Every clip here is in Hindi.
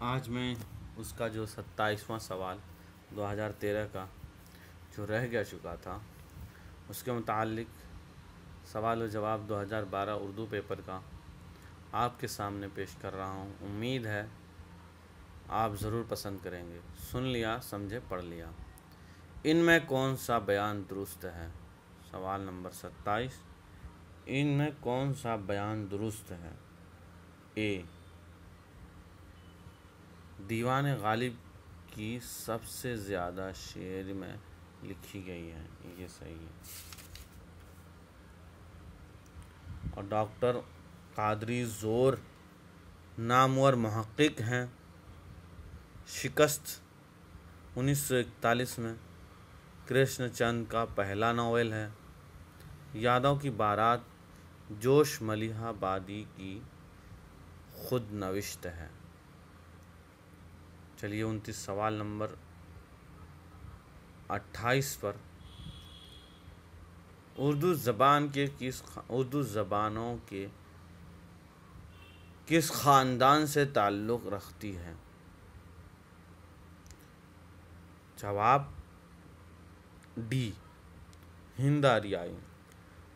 आज मैं उसका जो 27वां सवाल 2013 का जो रह गया चुका था उसके मुतालिक सवाल व जवाब 2012 उर्दू पेपर का आपके सामने पेश कर रहा हूँ। उम्मीद है आप ज़रूर पसंद करेंगे। सुन लिया, समझे, पढ़ लिया। इनमें कौन सा बयान दुरुस्त है? सवाल नंबर 27। इनमें कौन सा बयान दुरुस्त है? ए, दीवान गालिब की सबसे ज़्यादा शेर में लिखी गई है, ये सही है। और डॉक्टर कादरी ज़ोर नामवर मुहक्किक हैं। शिकस्त 1941 में कृष्णचंद का पहला नावल है। यादों की बारात जोश मलिहाबादी की खुद नविश्त है। चलिए 29 सवाल नंबर 28 पर उर्दू ज़बानों के किस ख़ानदान से ताल्लुक़ रखती है? जवाब डी, हिंद आरियाई।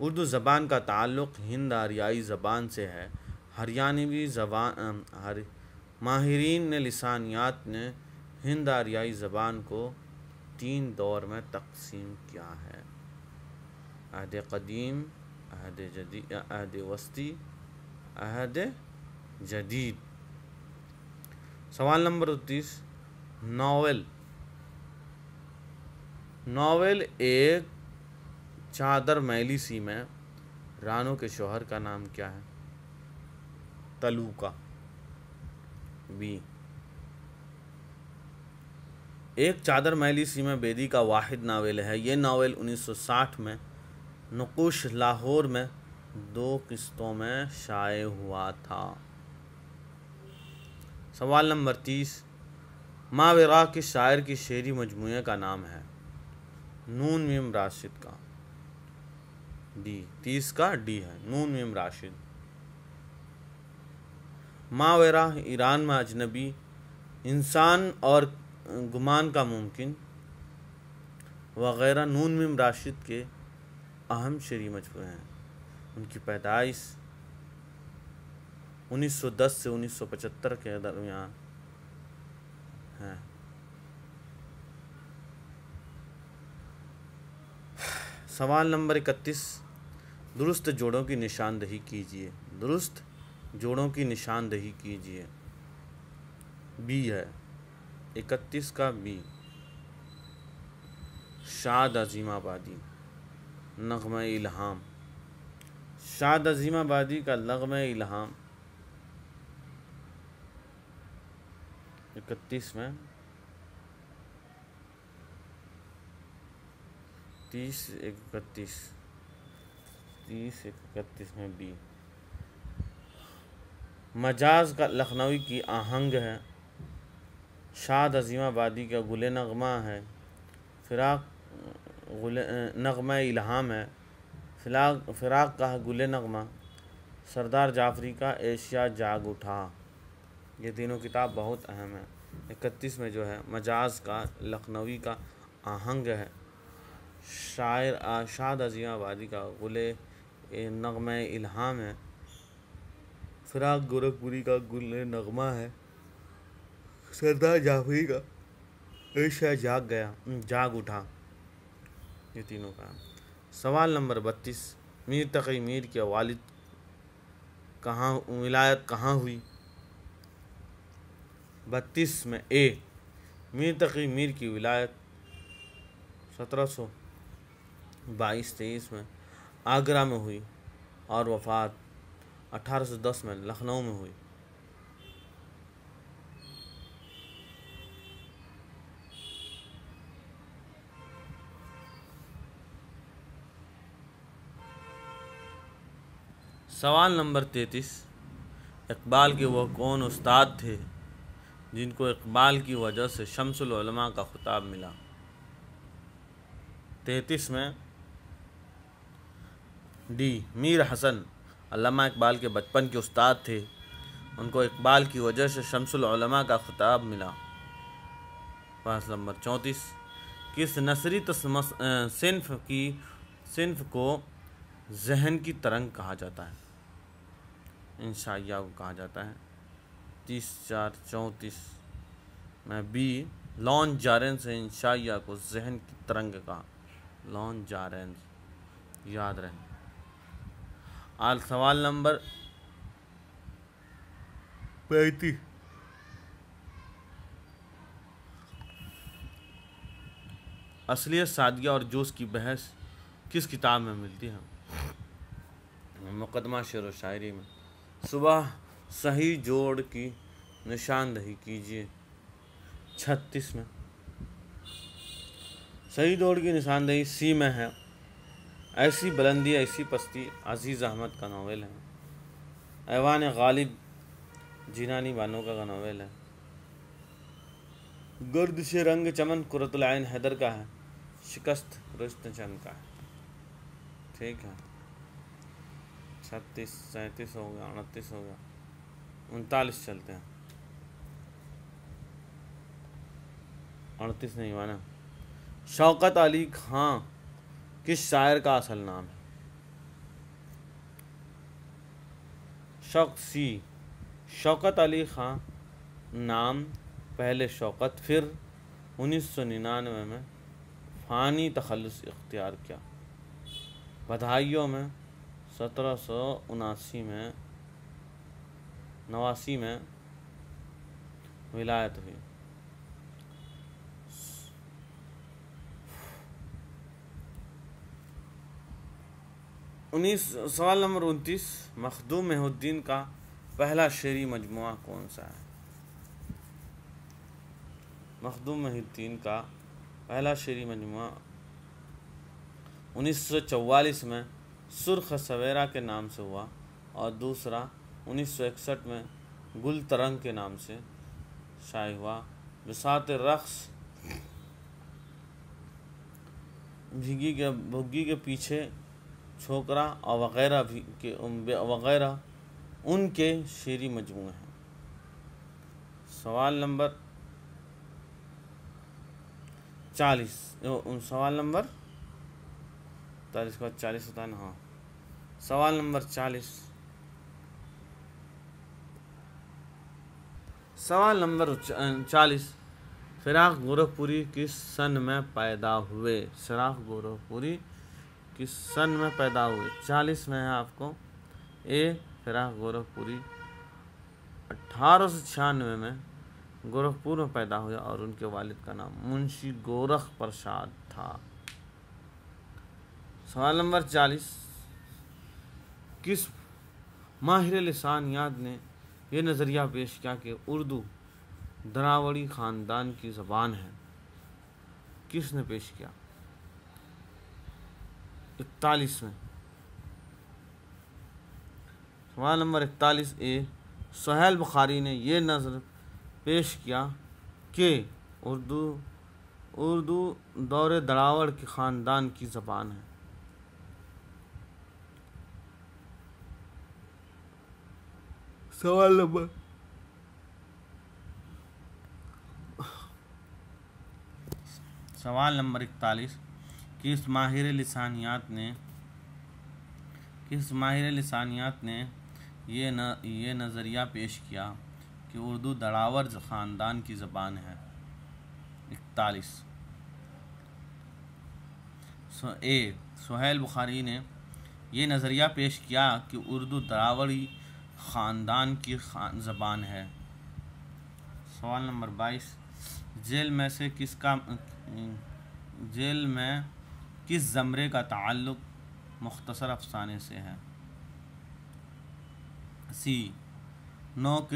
उर्दू ज़बान का ताल्लुक़ हिंद आरियाई ज़बान से है। हरियाणवी ज़बान माहिरीन ने लिसानियात ने हिंद आरियाई ज़बान को 3 दौर में तकसीम किया है: अहद क़दीम, अहद जदीद, अहद वस्ती, अहद जदीद। सवाल नंबर 29। नावल एक चादर मैली सी में रानो के शौहर का नाम क्या है? तलूका। बी, एक चादर मैली सी में बेदी का वाहिद नावल है। ये नावल 1960 में नक़ूश लाहौर में 2 किस्तों में शाये हुआ था। सवाल नंबर 30। मावरा के शायर की शेरी मजमूए का नाम है? नून मीम राशिद का। डी, 30 का डी है, नून मीम राशिद। मावरा ईरान में अजनबी, इंसान और गुमान का मुमकिन वगैरह नून मीम राशिद के अहम शेरी मजमूए हैं। उनकी पैदाइश 1910 से 1975 के दरमियान है। सवाल नंबर 31। दुरुस्त जोड़ों की निशानदही कीजिए। दुरुस्त जोड़ों की निशानदही कीजिए। बी है, 31 का बी, शाद अज़ीमाबादी, नग़्मा इल्हाम। शाद अज़ीमाबादी का नग़्मा इल्हाम 31 में 30-31 में बी। मजाज का लखनवी की आहंग है। शाद अज़ीमाबादी का गुले नग़्मा है। फ़िराक नग़्मा इल्हाम है। फ़िराक का गुले नग़्मा। सरदार जाफ़री का एशिया जाग उठा। ये तीनों किताब बहुत अहम है। 31 में जो है मजाज का लखनवी का आहंग है। शायर शाद अज़ीमाबादी का गुले नग़्मा इल्हाम है। फ़िराक गोरखपुरी का गुले नग़्मा है। सरदार जाफ़री का एशिया जाग उठा। ये तीनों का। सवाल नंबर 32। मीर तक़ी मीर के वालिद विलायत कहाँ हुई? 32 में ए, मीर तक़ी मीर की विलायत 1722-23 में आगरा में हुई और वफ़ात 1810 में लखनऊ में हुई। सवाल नंबर 33। इक़बाल के वह कौन उस्ताद थे जिनको इक़बाल की वजह से शम्सुल उलमा का खिताब मिला? 33 में डी, मीर हसन। अल्लामा इक़बाल के बचपन के उस्ताद थे। उनको इकबाल की वजह से शम्सुल उलमा का खिताब मिला। 5 नंबर 34, किस नसरी सिन्फ को जहन की तरंग कहा जाता है? इंशाइया को कहा जाता है। 30/4/34 में बी, लॉन जारेंस से इंशाइया को जहन की तरंग कहा। लॉन जारेंस, याद रहे। आज सवाल नंबर 35, असलियत, सादगिया और जोश की बहस किस किताब में मिलती है? मुकदमा शेर व शायरी में। सुबह सही जोड़ की निशानदही कीजिए। 36 में सही जोड़ की निशानदही सी में है। ऐसी बुलंदी ऐसी पस्ती अजीज़ अहमद का नावल है। ऐवान गालिब जिनानी बानो का नावल है। गर्दिश रंग चमन कुरतुल ऐन हैदर का है। शिकस्त रुस्तम चंद का है। ठीक है, 36, 37 हो गया, 29 हो गया, 39 चलते हैं। 38 नहीं हुआ ना। शौकत अली खां किस शायर का असल नाम है? शौकत अली खां नाम पहले शौकत, फिर 1999 में फ़ानी तखल्लुस इख्तियार किया। बधाइयों में 1789 में 89 में विलायत हुई। सवाल नंबर 29, मखदूम मेहुद्दीन का पहला शेरी मजमुआ कौन सा है? मखदूम मेहुद्दीन का पहला शेरी मजमुआ 1944 में सुर्ख सवेरा के नाम से हुआ और दूसरा 1961 में गुल तरंग के नाम से शाये हुआ। बिसात रक्स, भुग्गी के पीछे छोकरा और वगैरह उनके शेरी मजमूए हैं। सवाल नंबर 40, सवाल नंबर 40 का 40 होता है ना। हाँ, सवाल नंबर 40, सवाल नंबर 40, फिराक गोरखपुरी किस सन में पैदा हुए? फिराक गोरखपुरी किस सन में पैदा हुए? 40 में है आपको। ए, फिराक गोरखपुरी 1896 में गोरखपुर में पैदा हुआ और उनके वालिद का नाम मुंशी गोरख प्रसाद था। सवाल नंबर 40, किस माहिर लिसानियात ने यह नज़रिया पेश किया कि उर्दू द्रावड़ी ख़ानदान की ज़बान है? किसने पेश किया? 41 में। सवाल नंबर 41 ए, सुहेल बुखारी ने यह नज़र पेश किया कि उर्दू दौरे द्रावड़ के ख़ानदान की ज़बान है। सवाल नंबर 41, किस माहिर लिसानियात ने ये नज़रिया पेश किया कि उर्दू द्रावड़ ख़ानदान की ज़बान है? 41 ए, सुहेल बुखारी ने यह नज़रिया पेश किया कि उर्दू द्रावड़ी ख़ानदान की ज़बान है। सवाल नंबर 22, जेल में किस ज़मरे का ताल्लुक़ मुख्तसर अफ़साने से है? सी, नोक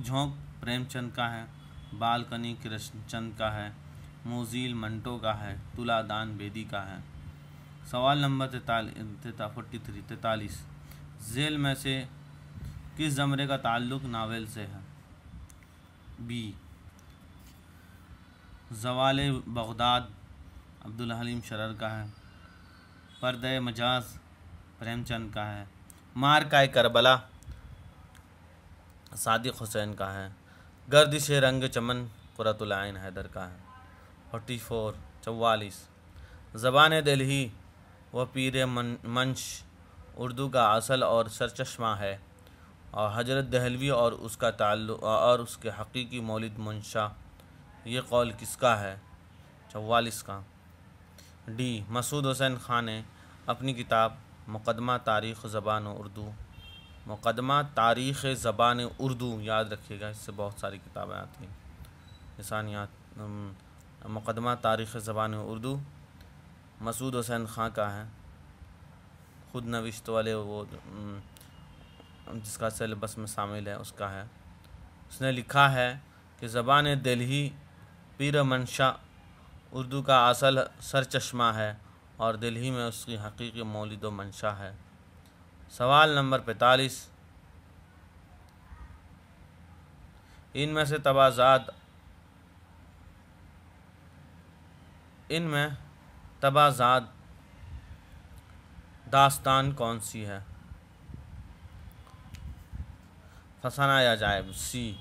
झोंक प्रेमचंद का है, बालकनी कृष्णचंद का है, मोज़ील मंटो का है, तुलादान बेदी का है। सवाल नंबर 43, जेल में से किस ज़मरे का ताल्लुक़ नावल से है? बी, ज़वाले बगदाद अब्दुल हलीम शरर का है, पर्दे मजाज प्रेमचंद का है, मार का करबला सादिक हुसैन का है। गर्दिश रंग चमन कुरतुल आइन हैदर का है। 44 ज़बान दिल्ही व पीर मंश उर्दू का असल और सरचश्मा है, और हजरत दहलवी और उसका ताल्लुक़ और उसके हकीकी मौलिद मंशा, ये कौल किसका है? 44 का। डी मसूद हुसैन खान ने अपनी किताब मुक़दमा तारीख़ ज़बान उर्दू, मुक़दमा तारीख़ ज़बान उर्दू, याद रखिएगा इससे बहुत सारी किताबें आती हैं, निशानियात। मुक़दमा तारीख़ ज़बान उर्दू मसूद हुसैन खां का है, खुद नविश्त वाले, वो जिसका सिलेबस में शामिल है उसका है। उसने लिखा है कि ज़बान दिल्ही पीर मंशा उर्दू का असल सरचश्मा है, और दिल्ही में उसकी हकीकी मौलिद व मंशा है। सवाल नंबर 45 इनमें तबाज़ाद दास्तान कौन सी है? फसाना या जायब। सी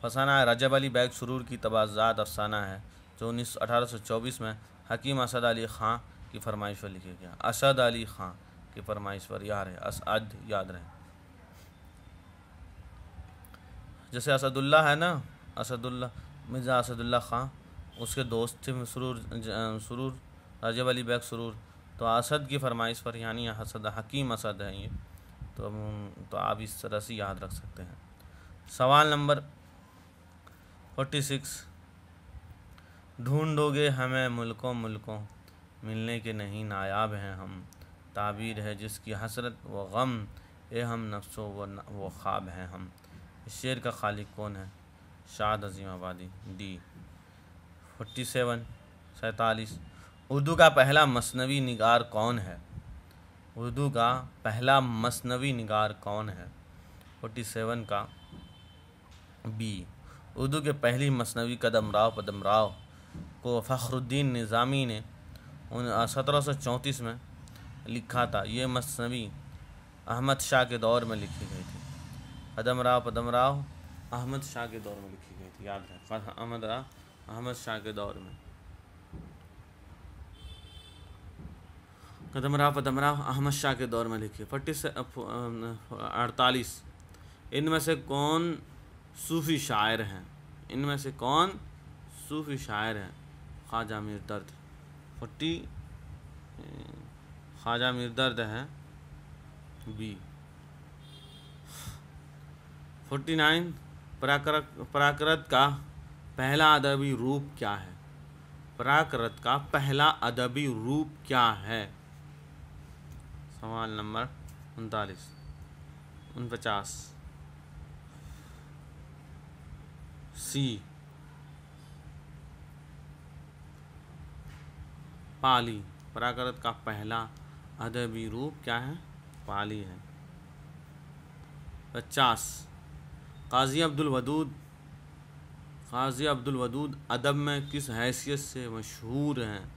फसाना रजब अली बैग सुरूर की तबाज़ाद अफसाना है, जो 1824 में हकीम असद अली ख़ां की फरमाइश पर लिखा गया। असद अली ख़ां की फरमाइश पर याद रहे, असद याद रहे। जैसे असदुल्ला है ना, असदुल्ला मिर्ज़ा असदुल्ला ख़ां, उसके दोस्त थे सुरूर रजब अली बैग सुरूर, तो असद की फरमाइश पर, यानी असद हकीम असद है ये, तो आप इस तरह से याद रख सकते हैं। सवाल नंबर 46 ढूंढोगे हमें मुल्कों मुल्कों, मिलने के नहीं नायाब हैं हम, ताबीर है जिसकी हसरत व गम, ए हम नफ्सों वो ख्वाब हैं हम। इस शेर का खालिक कौन है? शाद अज़ीम आबादी। डी 47 उर्दू का पहला मसनवी निगार कौन है? उर्दू का पहला मसनवी निगार कौन है? 47 का बी उर्दू के पहली मसनवी पदमराव को फ़खरुद्दीन निज़ामी ने 1734 में लिखा था। ये मसनवी अहमद शाह के दौर में लिखी गई थी। पदमराव अहमद शाह के दौर में लिखी गई थी, याद रखें, अहमद शाह के दौर में। पदमराव अहमद शाह के दौर में लिखी। 48 इनमें से कौन सूफ़ी शायर हैं? इनमें से कौन सूफ़ी शायर हैं? ख्वाजा मीर दर्द। 40 ख्वाजा मीर दर्द है बी। 49 प्राकृत का पहला अदबी रूप क्या है? प्राकृत का पहला अदबी रूप क्या है? सवाल नंबर 49 सी पाली। प्राकृत का पहला अदबी रूप क्या है? पाली है। 50 काज़ी अब्दुल वदूद अदब में किस हैसियत से मशहूर हैं?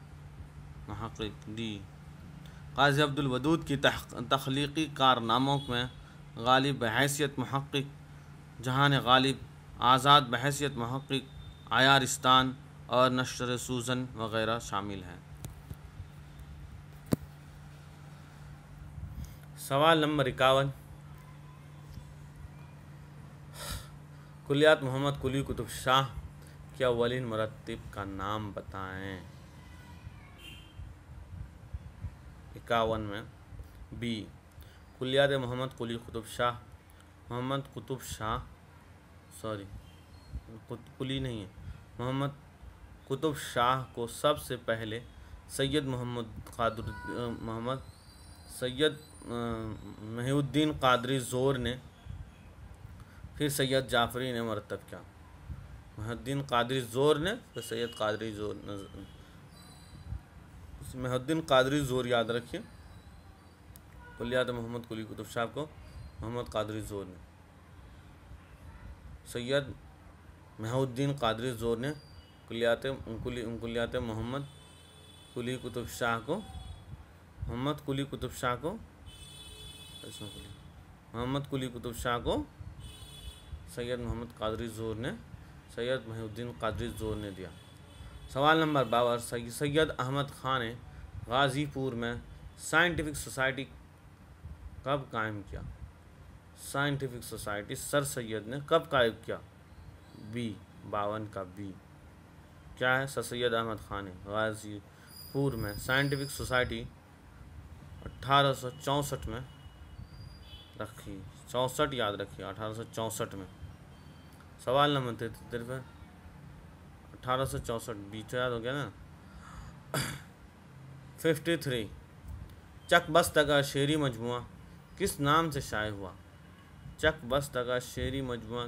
मुहक़्क़िक़। डी काज़ी अब्दुल वदूद की तख्लीक़ी कारनामों में गालिब बहैसियत मुहक़्क़िक़, जहान गालिब, आज़ाद बहैसियत मुहक़्क़िक़, आयारिस्तान और नश्र सूज़न वग़ैरह शामिल हैं। सवाल नंबर 51 कुलियात मोहम्मद कुली कुतुब शाह के अव्वलीन मुरत्तिब का नाम बताएं। 51 में बी कुलियात मोहम्मद कुली कुतुब शाह, मोहम्मद कुतुब शाह को सबसे पहले सैयद महिउद्दीन क़ादरी ज़ोर ने, फिर सैयद जाफ़री ने मरतब किया। महिउद्दीन क़ादरी ज़ोर ने, फिर सैयद क़ादरी ज़ोर। महिउद्दीन क़ादरी ज़ोर याद रखिए। कुलियात मोहम्मद कुली कुतुब शाह को मोहम्मद क़ादरी ज़ोर ने, सैयद महिउद्दीन क़ादरी ज़ोर ने कुलियात मोहम्मद कुली कुतुब शाह को मोहम्मद कुली कुतुब शाह को सैयद मोहम्मद कादरी ज़ोर ने, सैयद मोहिउद्दीन कादरी ज़ोर ने दिया। सवाल नंबर 52, सैयद अहमद ख़ान ने गाज़ीपुर में साइंटिफिक सोसाइटी कब कायम किया? साइंटिफिक सोसाइटी सर सैयद ने कब कायम किया? बी, 52 का बी क्या है? सर सैयद अहमद ख़ान ने गाज़ीपुर में साइंटिफिक सोसाइटी 1864 में रखी। 64 याद रखिए, 1864 में। सवाल नंबर 53, 1864 बी तो याद हो गया ना। 53, चकबस्त का शेरी मजमुआ किस नाम से शाये हुआ? चकबस्त का शेरी मजमुआ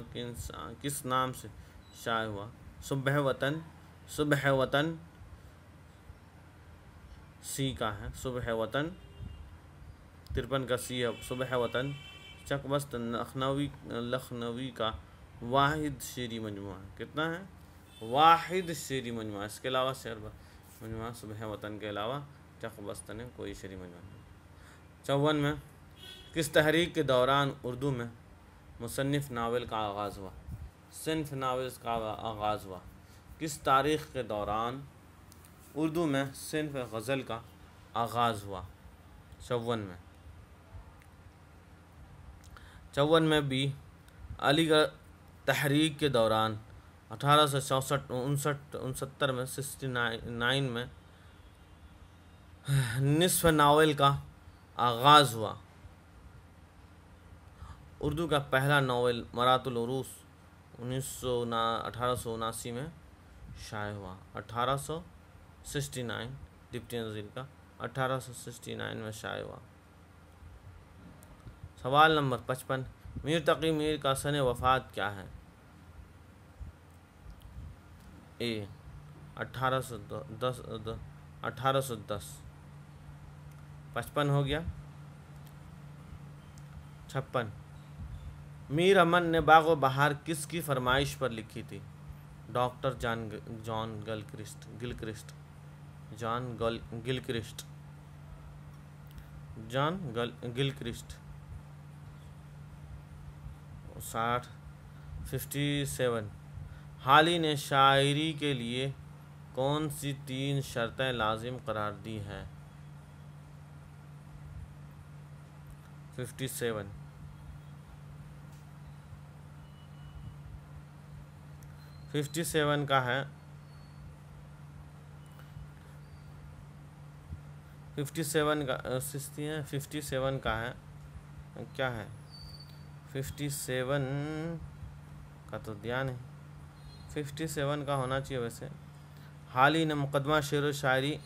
किस नाम से शाये हुआ? सुबह वतन, सुबह वतन सी का है, सुबह वतन। 53 का सी है, सुबह वतन। चकबस्त लखनवी का वाहिद शेरी मजमुआ है। कितना है? वाहिद शेरी मजमुआ। इसके अलावा शेर मजमुआ सुबह वतन के अलावा चकबस्त ने कोई शेरी मजमुआ नहीं। 54 में किस तहरीक के दौरान उर्दू में मुसन्निफ़ नावल का आगाज़ हुआ? सिन्फ नावल का आगाज़ हुआ किस तारीख़ के दौरान उर्दू में सिन्फ गज़ल का आगाज़ हुआ? 54 में। 54 में भी अलीगढ़ तहरीक के दौरान 1864-69 में 69 में निस्फ़ नावल का आगाज़ हुआ। उर्दू का पहला नावल मरातुल उरूस 1879 में शाये हुआ। 1869 डिप्टी नज़ीर का 1869 में शाये हुआ। सवाल नंबर 55, मीर तक़ी मीर का सन वफ़ात क्या है? ए 1810 55 हो गया। 56, मीर अमन ने बाग़ बहार किसकी फरमाइश पर लिखी थी? Doctor John Gilchrist. 57 हाली ने शायरी के लिए कौन सी 3 शर्तें लाजिम करार दी हैं? 57 का है 57 का 57 का है क्या है? 57 का तो ध्यान है, 57 का होना चाहिए वैसे। हाली ने मुकदमा शेर व शायरी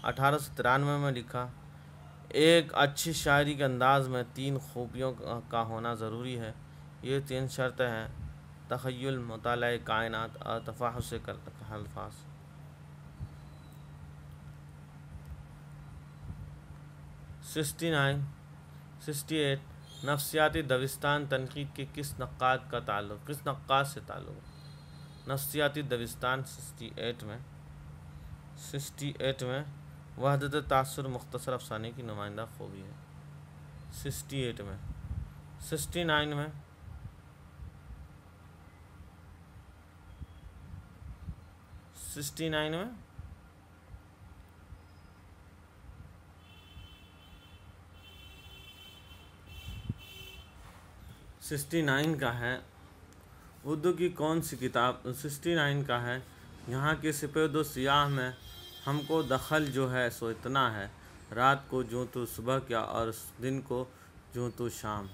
1893 में लिखा। एक अच्छी शायरी के अंदाज में 3 खूबियों का होना ज़रूरी है। ये 3 शर्तें हैं: तख़य्युल, मुताला कायनात और तफ़ाहुश अल्फाज। 68 नफ्सियाती दविस्तान तनकीद के किस नक्काद से ताल्लुक़? नफ्सियाती दविस्तान 68 में वहदत तासुर मुख्तसर अफसाने की नुमाइंदा खूबी है। 68 में 69 में 69 में 69 का है उर्दू की कौन सी किताब? 69 का है यहाँ के सफ़ेद सियाह में हमको दखल जो है सो इतना है, रात को जो तो सुबह क्या और दिन को जो तो शाम।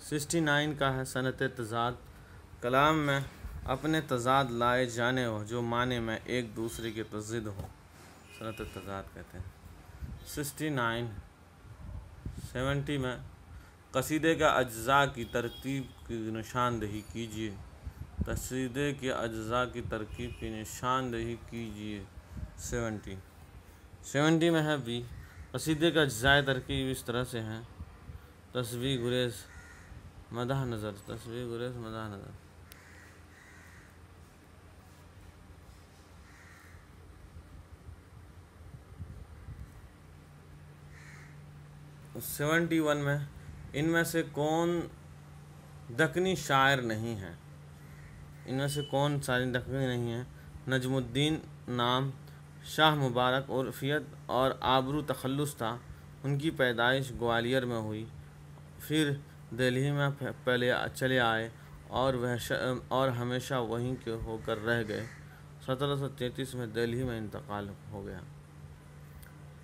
69 का है सनत तज़ाद, कलाम में अपने तज़ाद लाए जाने हो जो माने में एक दूसरे के तज़िद हो, सनत तज़ाद कहते हैं। 70 में कसीदे का अज्ज़ा की तरतीब की निशानदही कीजिए। कसीदे के अज्ज़ा की तरकीब की निशानदही कीजिए। 70 में है भी कसीदे का अज्ज़ाए तरकीब इस तरह से हैं: तस्बीह, गुरेज़, मदाह नज़र। तस्बीह, गुरेज़, मदाह नज़र। 71 में इनमें से कौन दक्कनी शायर नहीं है। इनमें से कौन सारी दक्कनी नहीं है? नजमुद्दीन नाम शाह मुबारक उर्फियत और आबरू तखल्लुस था। उनकी पैदाइश ग्वालियर में हुई, फिर दिल्ली में पहले चले आए और हमेशा वहीं के होकर रह गए। 1733 में दिल्ली में इंतकाल हो गया।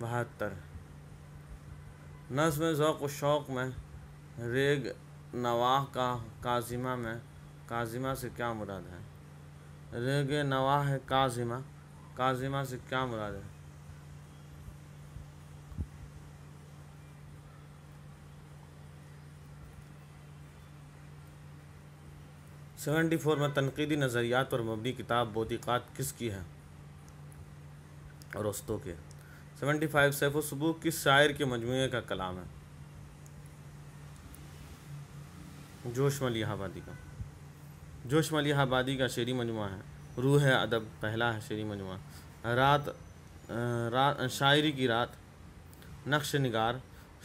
72 नज़्म ज़ौक़ व शौक़ में रेग नवाह का काज़िमा में काज़िमा से क्या मुराद है? रेग नवाह है काज़िमा, काज़िमा से क्या मुराद है? सेवेंटी फोर में तनकीदी नज़रियात पर मबनी किताब बोतिक़ात किसकी है? अरस्तू के। 75 सैफ़ सुबूक किस शायर के मजमूए का कलाम है? जोश मलिहाबादी का। जोश मलिहाबादी का शेरी मजमुआ है। रूह है अदब पहला है शेरी मजमुआ। शायरी की रात, नक्श निगार,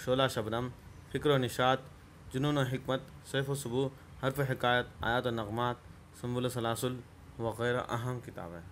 शोला शबनम, फ़िक्र व निशात, जुनून व हिकमत, सैफ़ सुबूह, हर्फ हिकायत, आयात व नग़मात, सुंबुल सलासुल वग़ैरह अहम किताबें हैं।